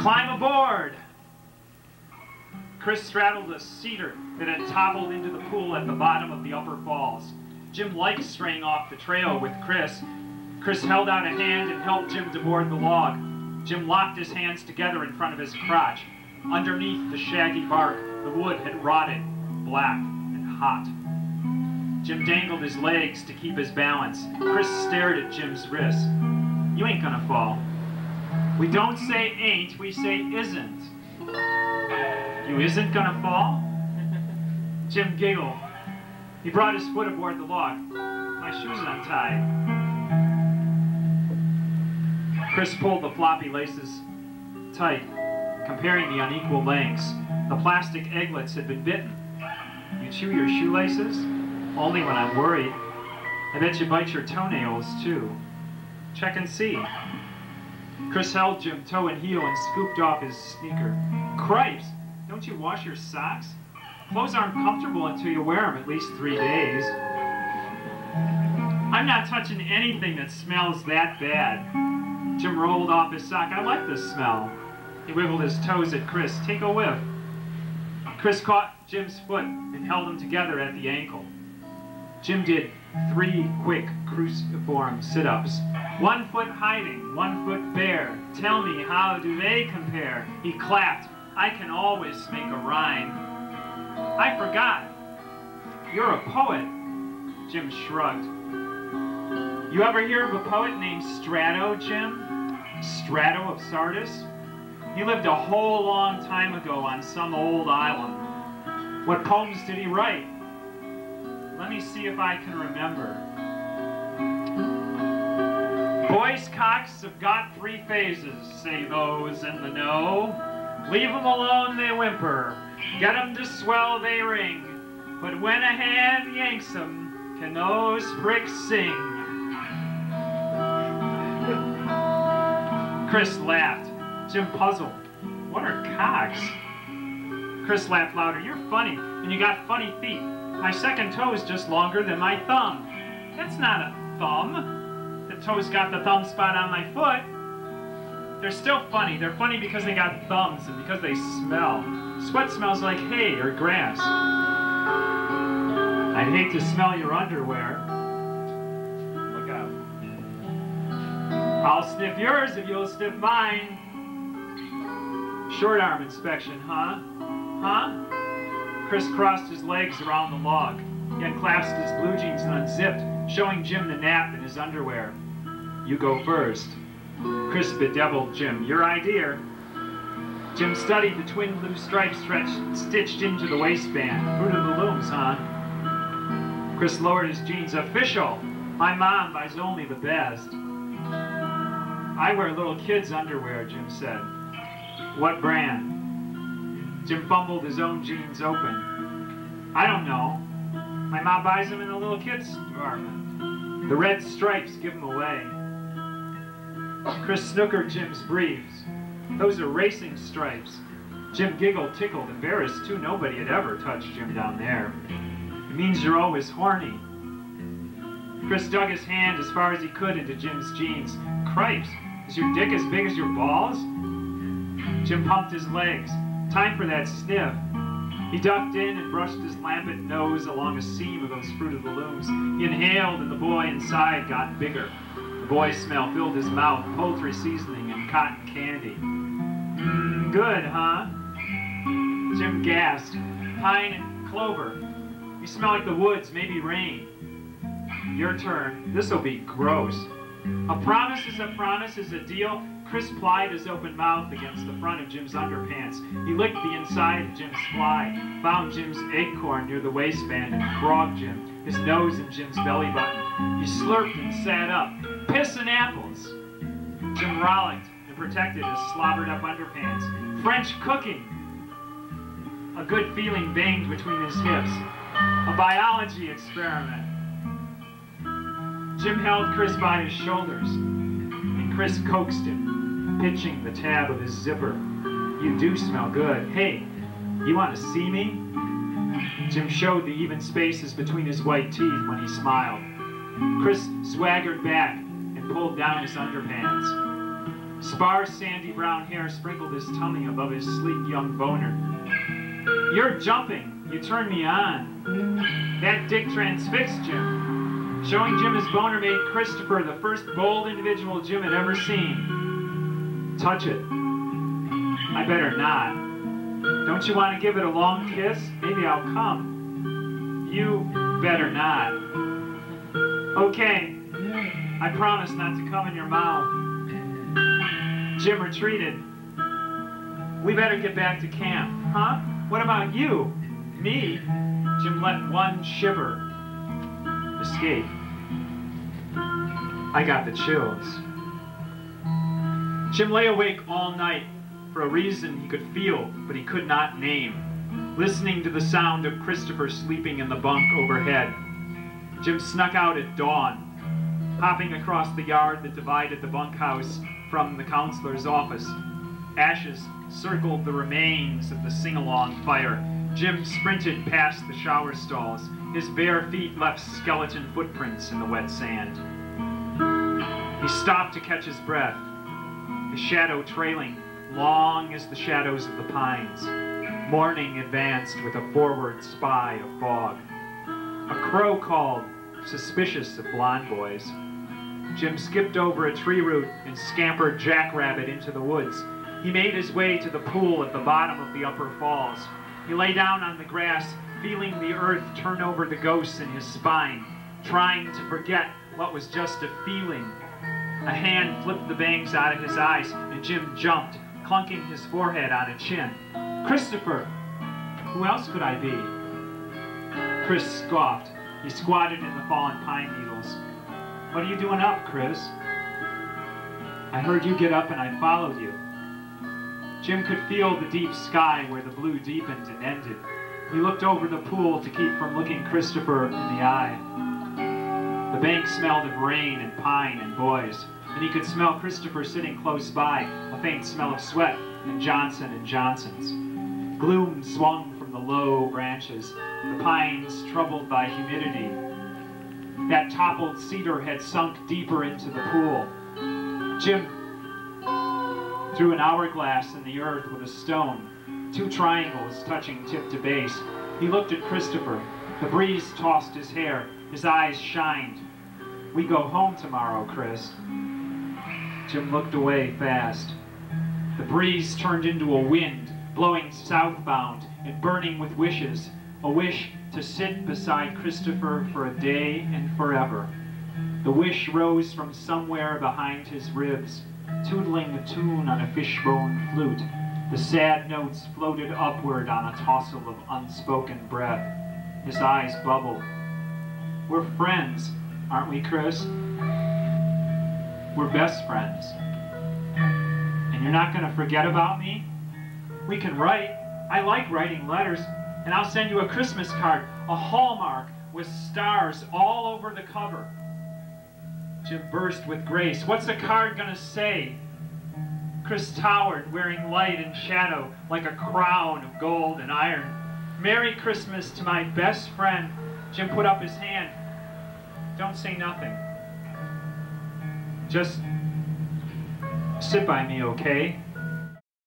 Climb aboard! Chris straddled a cedar that had toppled into the pool at the bottom of the upper falls. Jim liked straying off the trail with Chris. Chris held out a hand and helped Jim to board the log. Jim locked his hands together in front of his crotch. Underneath the shaggy bark, the wood had rotted, black and hot. Jim dangled his legs to keep his balance. Chris stared at Jim's wrist. You ain't gonna fall. We don't say ain't, we say isn't. You isn't gonna fall? Jim giggled. He brought his foot aboard the log. My shoe's untied. Chris pulled the floppy laces tight, comparing the unequal lengths. The plastic egglets had been bitten. You chew your shoelaces? Only when I'm worried. I bet you bite your toenails, too. Check and see. Chris held Jim toe and heel and scooped off his sneaker. Cripes! Don't you wash your socks? Clothes aren't comfortable until you wear them at least 3 days. I'm not touching anything that smells that bad. Jim rolled off his sock. I like the smell. He wiggled his toes at Chris. Take a whiff. Chris caught Jim's foot and held him together at the ankle. Jim did 3 quick cruciform sit-ups. 1 foot hiding, 1 foot bare. Tell me, how do they compare? He clapped. I can always make a rhyme. I forgot. You're a poet. Jim shrugged. You ever hear of a poet named Strato, Jim? Strato of Sardis? He lived a whole long time ago on some old island. What poems did he write? Let me see if I can remember. Boys' cocks have got 3 phases, say those in the know. Leave 'em alone, they whimper. Get 'em to swell, they ring. But when a hand yanks 'em, can those pricks sing? Chris laughed. Jim puzzled. What are cocks? Chris laughed louder. You're funny, and you got funny feet. My second toe is just longer than my thumb. That's not a thumb. The toe's got the thumb spot on my foot. They're still funny. They're funny because they got thumbs and because they smell. Sweat smells like hay or grass. I'd hate to smell your underwear. Look out. I'll sniff yours if you'll sniff mine. Short arm inspection, huh? Huh? Chris crossed his legs around the log. He unclasped his blue jeans and unzipped, showing Jim the nap in his underwear. You go first. Chris bedeviled Jim. Your idea. Jim studied the twin blue stripes stitched into the waistband. Fruit of the Looms, huh? Chris lowered his jeans. Official. My mom buys only the best. I wear little kids' underwear, Jim said. What brand? Jim fumbled his own jeans open. I don't know. My mom buys them in the little kids' department. The red stripes give them away. Chris snookered Jim's briefs. Those are racing stripes. Jim giggled, tickled, embarrassed too. Nobody had ever touched Jim down there. It means you're always horny. Chris dug his hand as far as he could into Jim's jeans. Cripes, is your dick as big as your balls? Jim pumped his legs. Time for that sniff. He ducked in and brushed his lambent nose along a seam of those Fruit of the Looms. He inhaled and the boy inside got bigger. The boy's smell filled his mouth, poultry seasoning and cotton candy. Good, huh? Jim gasped. Pine and clover. You smell like the woods, maybe rain. Your turn. This'll be gross. A promise is a deal. Chris plied his open mouth against the front of Jim's underpants. He licked the inside of Jim's fly, found Jim's acorn near the waistband, and frogged Jim, his nose in Jim's belly button. He slurped and sat up. Piss and apples. Jim rollicked and protected his slobbered up underpants. French cooking. A good feeling banged between his hips. A biology experiment. Jim held Chris by his shoulders, and Chris coaxed him, pinching the tab of his zipper. You do smell good. Hey, you want to see me? Jim showed the even spaces between his white teeth when he smiled. Chris swaggered back and pulled down his underpants. Sparse, sandy brown hair sprinkled his tummy above his sleek young boner. You're jumping. You turned me on. That dick transfixed Jim. Showing Jim his boner made Christopher the first bold individual Jim had ever seen. Touch it. I better not. Don't you want to give it a long kiss? Maybe I'll come. You better not. Okay. I promise not to come in your mouth. Jim retreated. We better get back to camp. Huh? What about you? Me? Jim let one shiver escape. I got the chills. Jim lay awake all night for a reason he could feel, but he could not name, listening to the sound of Christopher sleeping in the bunk overhead. Jim snuck out at dawn, hopping across the yard that divided the bunkhouse from the counselor's office. Ashes circled the remains of the sing-along fire. Jim sprinted past the shower stalls. His bare feet left skeleton footprints in the wet sand. He stopped to catch his breath, his shadow trailing, long as the shadows of the pines. Morning advanced with a forward spy of fog. A crow called, suspicious of blonde boys. Jim skipped over a tree root and scampered jackrabbit into the woods. He made his way to the pool at the bottom of the upper falls. He lay down on the grass, feeling the earth turn over the ghosts in his spine, trying to forget what was just a feeling. A hand flipped the bangs out of his eyes, and Jim jumped, clunking his forehead on a chin. Christopher! Who else could I be? Chris scoffed. He squatted in the fallen pine needles. What are you doing up, Chris? I heard you get up and I followed you. Jim could feel the deep sky where the blue deepened and ended. He looked over the pool to keep from looking Christopher in the eye. The bank smelled of rain and pine and boys, and he could smell Christopher sitting close by, a faint smell of sweat and Johnson & Johnson's. Gloom swung from the low branches, the pines troubled by humidity. That toppled cedar had sunk deeper into the pool. Jim threw an hourglass in the earth with a stone, 2 triangles touching tip to base. He looked at Christopher. The breeze tossed his hair. His eyes shined. We go home tomorrow, Chris. Jim looked away fast. The breeze turned into a wind, blowing southbound and burning with wishes. A wish to sit beside Christopher for a day and forever. The wish rose from somewhere behind his ribs, tootling a tune on a fishbone flute. The sad notes floated upward on a tossle of unspoken breath. His eyes bubbled. We're friends, aren't we, Chris? We're best friends. And you're not going to forget about me? We can write. I like writing letters. And I'll send you a Christmas card, a Hallmark with stars all over the cover. Jim burst with grace. What's the card gonna say? Chris towered, wearing light and shadow like a crown of gold and iron. Merry Christmas to my best friend. Jim put up his hand. Don't say nothing. Just sit by me, okay?